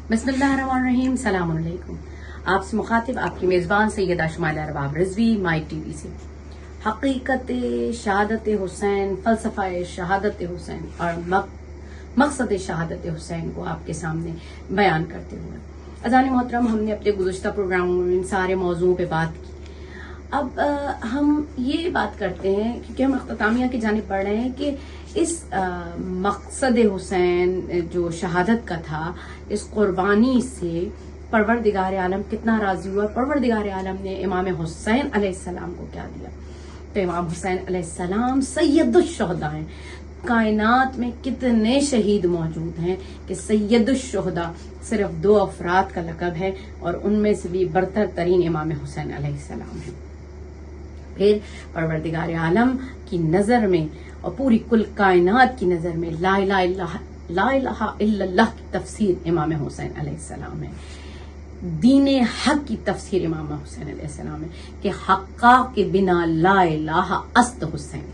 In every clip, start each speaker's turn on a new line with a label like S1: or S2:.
S1: بسم اللہ الرحمن الرحیم. السلام علیکم. آپ سے مخاطب آپ کی میزبان سیدہ شمائلہ ارباب رضوی مائی ٹی وی سے. حقیقت شہادت حسین، فلسفہ شہادت حسین اور مقصد شہادت حسین کو آپ کے سامنے بیان کرتے ہوئے اذان محترم، ہم نے اپنے گزشتہ پروگراموں میں ان سارے موضوعوں پہ بات کی. اب ہم یہ بات کرتے ہیں کیونکہ ہم اختتامیہ کی جانب بڑھ رہے ہیں کہ اس مقصد حسین جو شہادت کا تھا، اس قربانی سے پروردگار عالم کتنا راضی ہوا. پروردگار عالم نے امام حسین علیہ السلام کو کیا دیا؟ تو امام حسین علیہ السلام سید الشہداء ہیں. کائنات میں کتنے شہید موجود ہیں کہ سید الشہداء صرف 2 افراد کا لقب ہے، اور ان میں سے بھی برتر ترین امام حسین علیہ السلام ہیں. پھر پروردگار عالم کی نظر میں اور پوری کل کائنات کی نظر میں لا الہ الا اللہ کی تفسیر امام حسین علیہ السلام ہے. دین حق کی تفسیر امام حسین علیہ السلام ہے کہ حقا کے بنا لا الہ است حسین.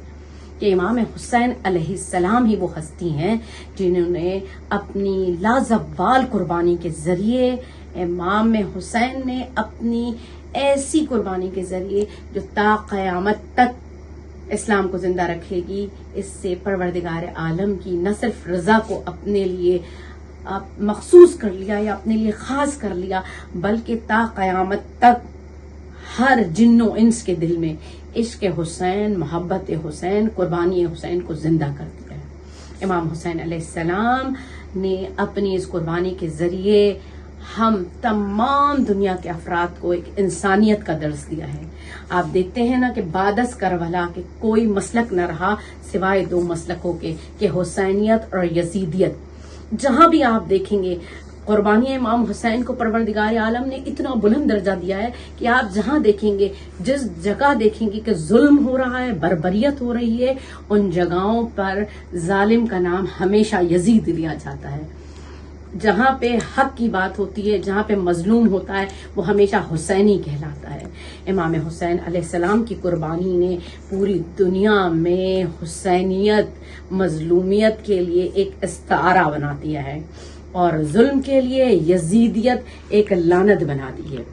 S1: کہ امام حسین علیہ السلام ہی وہ ہستی ہیں جنہوں نے اپنی لازوال قربانی کے ذریعے، امام حسین نے اپنی ایسی قربانی کے ذریعے جو تا قیامت تک اسلام کو زندہ رکھے گی، اس سے پروردگار عالم کی نہ صرف رضا کو اپنے لیے مخصوص کر لیا یا اپنے لیے خاص کر لیا، بلکہ تا قیامت تک ہر جن و انس کے دل میں عشق حسین، محبت حسین، قربانی حسین کو زندہ کر دیا ہے. امام حسین علیہ السلام نے اپنی اس قربانی کے ذریعے ہم تمام دنیا کے افراد کو ایک انسانیت کا درس دیا ہے. آپ دیکھتے ہیں نا کہ بعد از کربلا کے کوئی مسلک نہ رہا سوائے 2 مسلکوں کے، کہ حسینیت اور یزیدیت. جہاں بھی آپ دیکھیں گے قربانی امام حسین کو پروردگار عالم نے اتنا بلند درجہ دیا ہے کہ آپ جہاں دیکھیں گے، جس جگہ دیکھیں گے کہ ظلم ہو رہا ہے، بربریت ہو رہی ہے، ان جگہوں پر ظالم کا نام ہمیشہ یزید لیا جاتا ہے. جہاں پہ حق کی بات ہوتی ہے، جہاں پہ مظلوم ہوتا ہے، وہ ہمیشہ حسینی کہلاتا ہے. امام حسین علیہ السلام کی قربانی نے پوری دنیا میں حسینیت، مظلومیت کے لیے ایک استعارہ بنا دیا ہے، اور ظلم کے لیے یزیدیت ایک لعنت بنا دی ہے.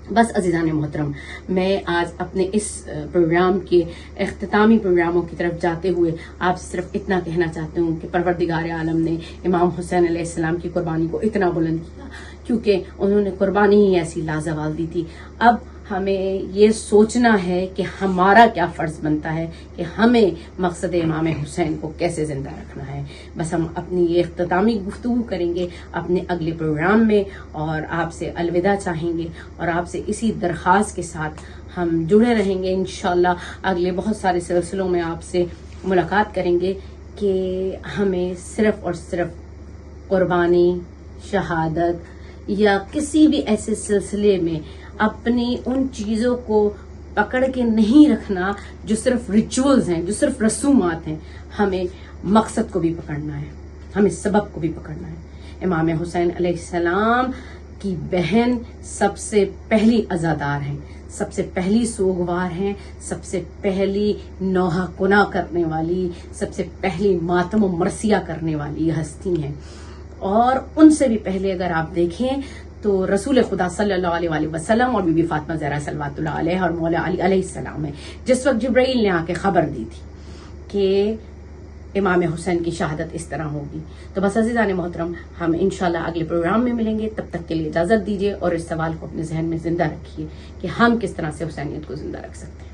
S1: بس عزیزان محترم، میں آج اپنے اس پروگرام کے اختتامی پروگراموں کی طرف جاتے ہوئے آپ صرف اتنا کہنا چاہتی ہوں کہ پروردگار عالم نے امام حسین علیہ السلام کی قربانی کو اتنا بلند کیا کیونکہ انہوں نے قربانی ہی ایسی لازوال دی تھی. اب ہمیں یہ سوچنا ہے کہ ہمارا کیا فرض بنتا ہے کہ ہمیں مقصد امام حسین کو کیسے زندہ رکھنا ہے. بس ہم اپنی یہ اختتامی گفتگو کریں گے اپنے اگلے پروگرام میں، اور آپ سے الوداع چاہیں گے، اور آپ سے اسی درخواست کے ساتھ ہم جڑے رہیں گے. انشاءاللہ اگلے بہت سارے سلسلوں میں آپ سے ملاقات کریں گے کہ ہمیں صرف اور صرف قربانی، شہادت یا کسی بھی ایسے سلسلے میں اپنی ان چیزوں کو پکڑ کے نہیں رکھنا جو صرف ریچولز ہیں، جو صرف رسومات ہیں. ہمیں مقصد کو بھی پکڑنا ہے، ہمیں سبب کو بھی پکڑنا ہے. امام حسین علیہ السلام کی بہن سب سے پہلی عزادار ہیں، سب سے پہلی سوگوار ہیں، سب سے پہلی نوحہ کنا کرنے والی، سب سے پہلی ماتم و مرثیہ کرنے والی ہستی ہیں. اور ان سے بھی پہلے اگر آپ دیکھیں تو رسول خدا صلی اللہ علیہ وآلہ وسلم اور بی بی فاطمہ زہرا صلوات اللہ علیہ اور مولا علی علیہ السلام ہے. جس وقت جبرائیل نے آ کے خبر دی تھی کہ امام حسین کی شہادت اس طرح ہوگی. تو بس عزیزان محترم، ہم انشاءاللہ اگلے پروگرام میں ملیں گے. تب تک کے لیے اجازت دیجیے اور اس سوال کو اپنے ذہن میں زندہ رکھیے کہ ہم کس طرح سے حسینیت کو زندہ رکھ سکتے ہیں.